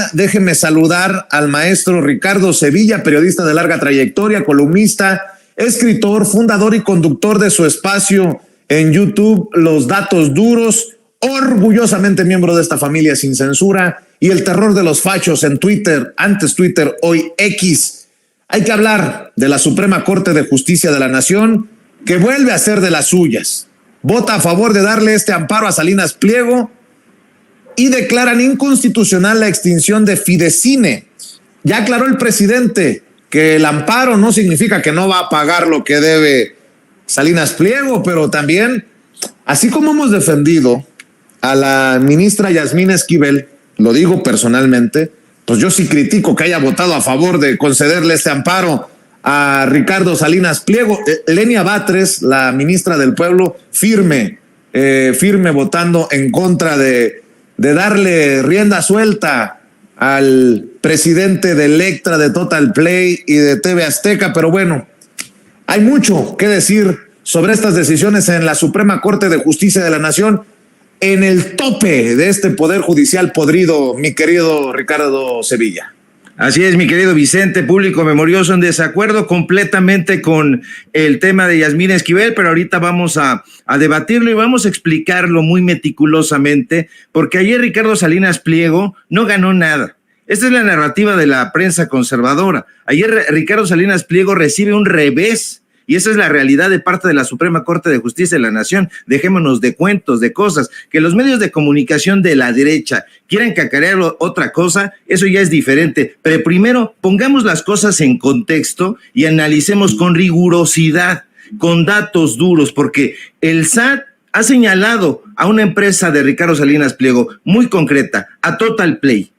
entrada, déjeme saludar al maestro Ricardo Sevilla, periodista de larga trayectoria, columnista, escritor, fundador y conductor de su espacio en YouTube, Los Datos Duros, orgullosamente miembro de esta familia sin censura, y el terror de los fachos en Twitter, antes Twitter, hoy X. Hay que hablar de la Suprema Corte de Justicia de la Nación, que vuelve a ser de las suyas. Vota a favor de darle este amparo a Salinas Pliego y declaran inconstitucional la extinción de Fidecine. Ya aclaró el presidente que el amparo no significa que no va a pagar lo que debe Salinas Pliego, pero también, así como hemos defendido a la ministra Yasmín Esquivel, lo digo personalmente, pues yo sí critico que haya votado a favor de concederle este amparo a Ricardo Salinas Pliego. Lenia Batres, la ministra del Pueblo, firme votando en contra de darle rienda suelta al presidente de Electra, de Total Play y de TV Azteca. Pero bueno, hay mucho que decir sobre estas decisiones en la Suprema Corte de Justicia de la Nación, en el tope de este poder judicial podrido, mi querido Ricardo Sevilla. Así es, mi querido Vicente, público memorioso, en desacuerdo completamente con el tema de Yasmín Esquivel, pero ahorita vamos a debatirlo y vamos a explicarlo muy meticulosamente, porque ayer Ricardo Salinas Pliego no ganó nada. Esta es la narrativa de la prensa conservadora. Ayer Ricardo Salinas Pliego recibe un revés, y esa es la realidad de parte de la Suprema Corte de Justicia de la Nación. Dejémonos de cuentos, de cosas. Que los medios de comunicación de la derecha quieran cacarear otra cosa, eso ya es diferente. Pero primero, pongamos las cosas en contexto y analicemos con rigurosidad, con datos duros, porque el SAT ha señalado a una empresa de Ricardo Salinas Pliego muy concreta, a Total Play.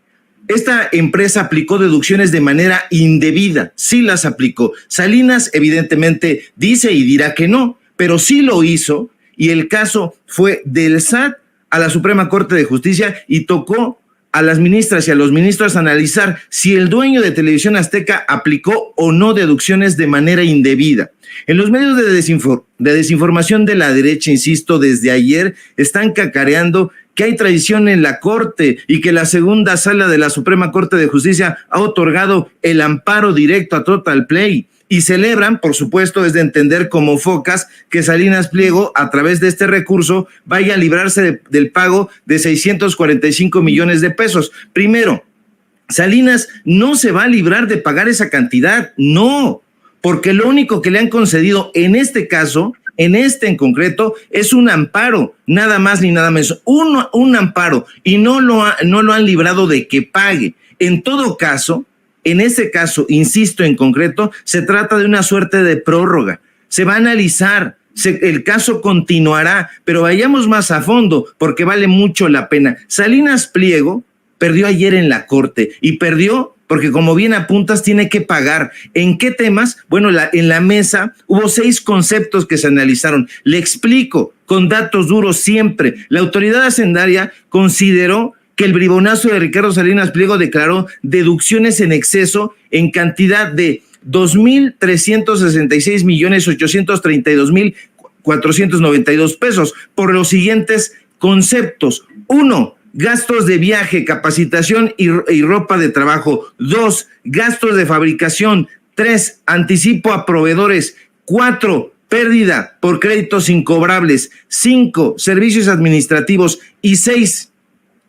Esta empresa aplicó deducciones de manera indebida, sí las aplicó. Salinas evidentemente dice y dirá que no, pero sí lo hizo, y el caso fue del SAT a la Suprema Corte de Justicia y tocó a las ministras y a los ministros analizar si el dueño de Televisión Azteca aplicó o no deducciones de manera indebida. En los medios de desinformación de la derecha, insisto, desde ayer están cacareando que hay traición en la Corte y que la segunda sala de la Suprema Corte de Justicia ha otorgado el amparo directo a Total Play. Y celebran, por supuesto, es de entender como focas, que Salinas Pliego, a través de este recurso, vaya a librarse del pago de 645 millones de pesos. Primero, Salinas no se va a librar de pagar esa cantidad, no, porque lo único que le han concedido en este caso, en concreto, es un amparo, nada más ni nada menos, un amparo, y no lo han librado de que pague. En todo caso, en ese caso, insisto, en concreto, se trata de una suerte de prórroga. Se va a analizar, el caso continuará, pero vayamos más a fondo, porque vale mucho la pena. Salinas Pliego perdió ayer en la Corte, y perdió porque, como bien apuntas, tiene que pagar. ¿En qué temas? Bueno, en la mesa hubo 6 conceptos que se analizaron. Le explico con datos duros siempre. La autoridad hacendaria consideró que el bribonazo de Ricardo Salinas Pliego declaró deducciones en exceso en cantidad de 2,366,832,492 pesos por los siguientes conceptos. 1, gastos de viaje, capacitación y ropa de trabajo. 2, gastos de fabricación. 3, anticipo a proveedores. 4, pérdida por créditos incobrables. 5, servicios administrativos. Y 6,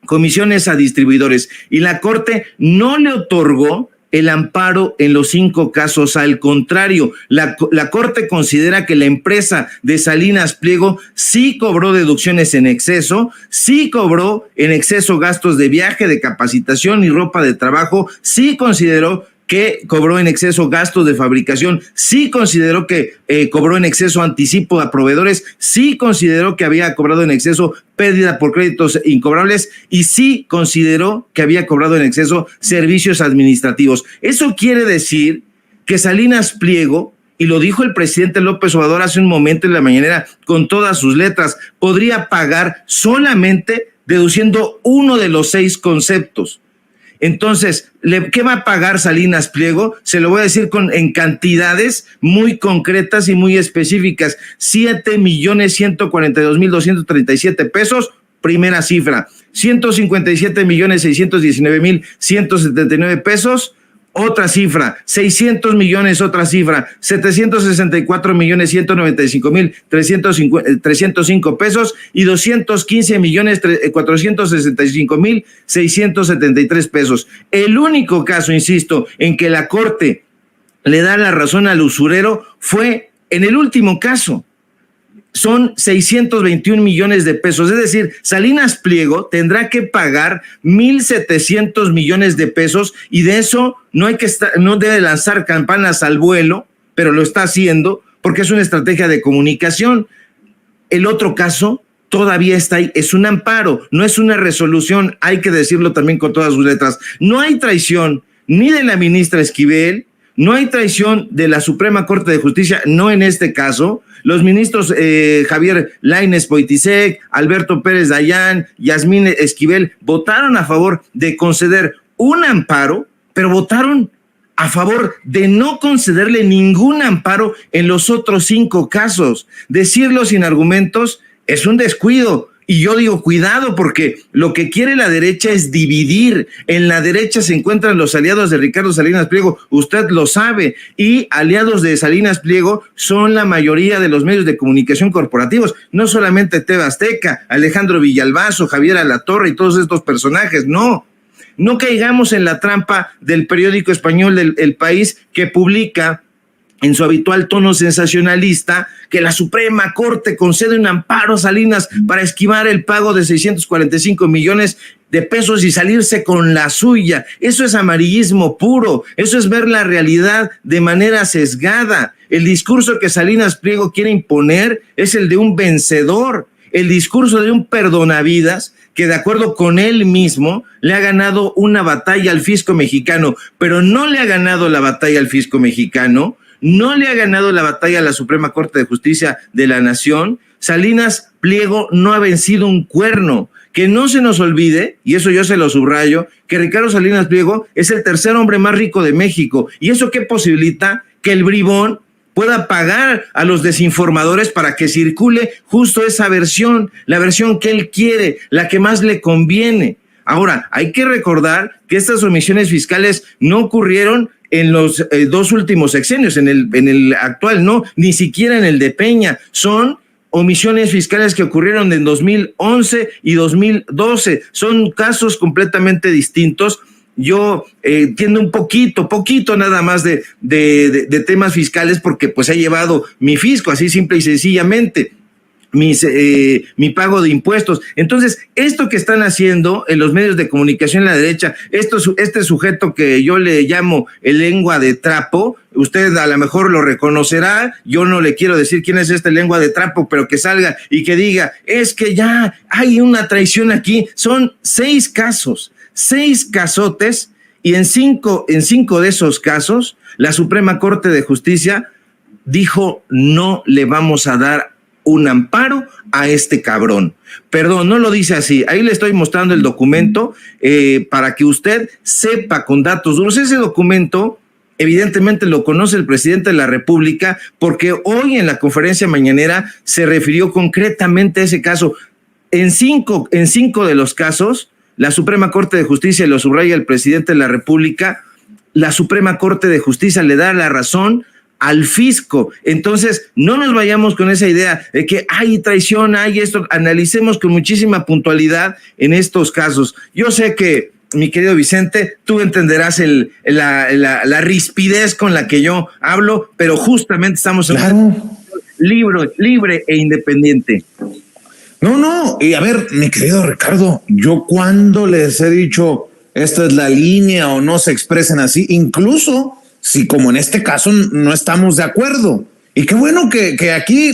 comisiones a distribuidores. Y la Corte no le otorgó el amparo en los 5 casos. Al contrario, la Corte considera que la empresa de Salinas Pliego sí cobró deducciones en exceso, sí cobró en exceso gastos de viaje, de capacitación y ropa de trabajo, sí consideró que cobró en exceso gastos de fabricación, sí consideró que cobró en exceso anticipo a proveedores, sí consideró que había cobrado en exceso pérdida por créditos incobrables y sí consideró que había cobrado en exceso servicios administrativos. Eso quiere decir que Salinas Pliego, y lo dijo el presidente López Obrador hace un momento en la mañanera con todas sus letras, podría pagar solamente deduciendo uno de los 6 conceptos. Entonces, ¿qué va a pagar Salinas Pliego? Se lo voy a decir en cantidades muy concretas y muy específicas. 7,142,237 pesos, primera cifra. 157,619,179 pesos. Otra cifra, 600 millones, otra cifra, 764,195,305 pesos y 215,465,673 pesos. El único caso, insisto, en que la Corte le da la razón al usurero fue en el último caso. Son 621 millones de pesos, es decir, Salinas Pliego tendrá que pagar 1,700 millones de pesos y de eso no debe lanzar campanas al vuelo, pero lo está haciendo porque es una estrategia de comunicación. El otro caso todavía está ahí, es un amparo, no es una resolución, hay que decirlo también con todas sus letras. No hay traición ni de la ministra Esquivel, no hay traición de la Suprema Corte de Justicia, no en este caso. Los ministros Javier Lainez Poitisek, Alberto Pérez Dayán, Yasmín Esquivel votaron a favor de conceder un amparo, pero votaron a favor de no concederle ningún amparo en los otros 5 casos. Decirlo sin argumentos es un descuido. Y yo digo, cuidado, porque lo que quiere la derecha es dividir. En la derecha se encuentran los aliados de Ricardo Salinas Pliego, usted lo sabe, y aliados de Salinas Pliego son la mayoría de los medios de comunicación corporativos, no solamente TV Azteca, Alejandro Villalbazo, Javier Alatorre y todos estos personajes, no. No caigamos en la trampa del periódico español El País, que publica en su habitual tono sensacionalista que la Suprema Corte concede un amparo a Salinas para esquivar el pago de 645 millones de pesos y salirse con la suya. Eso es amarillismo puro, eso es ver la realidad de manera sesgada. El discurso que Salinas Pliego quiere imponer es el de un vencedor, el discurso de un perdonavidas que, de acuerdo con él mismo, le ha ganado una batalla al fisco mexicano, pero no le ha ganado la batalla al fisco mexicano, no le ha ganado la batalla a la Suprema Corte de Justicia de la Nación. Salinas Pliego no ha vencido un cuerno. Que no se nos olvide, y eso yo se lo subrayo, que Ricardo Salinas Pliego es el tercer hombre más rico de México. ¿Y eso qué posibilita? Que el bribón pueda pagar a los desinformadores para que circule justo esa versión, la versión que él quiere, la que más le conviene. Ahora, hay que recordar que estas omisiones fiscales no ocurrieron en los 2 últimos sexenios, en el actual no, ni siquiera en el de Peña. Son omisiones fiscales que ocurrieron en 2011 y 2012. Son casos completamente distintos. Yo entiendo un poquito nada más de temas fiscales porque pues he llevado mi fisco, así simple y sencillamente. Mi pago de impuestos. Entonces, esto que están haciendo en los medios de comunicación en la derecha, este sujeto que yo le llamo el lengua de trapo, usted a lo mejor lo reconocerá, yo no le quiero decir quién es este lengua de trapo, pero que salga y que diga, es que ya hay una traición aquí. Son 6 casos, 6 casotes, y en cinco de esos casos, la Suprema Corte de Justicia dijo, no le vamos a dar un amparo a este cabrón. Perdón, no lo dice así. Ahí le estoy mostrando el documento para que usted sepa con datos duros. Ese documento evidentemente lo conoce el presidente de la República porque hoy en la conferencia mañanera se refirió concretamente a ese caso. En cinco de los casos, la Suprema Corte de Justicia, y lo subraya el presidente de la República, la Suprema Corte de Justicia le da la razón al fisco. Entonces, no nos vayamos con esa idea de que hay traición, hay esto. Analicemos con muchísima puntualidad en estos casos. Yo sé que, mi querido Vicente, tú entenderás la rispidez con la que yo hablo, pero justamente estamos en un libre e independiente. No, y a ver, mi querido Ricardo, yo cuando les he dicho esta es la línea o no se expresen así, incluso si como en este caso no estamos de acuerdo. Y qué bueno que aquí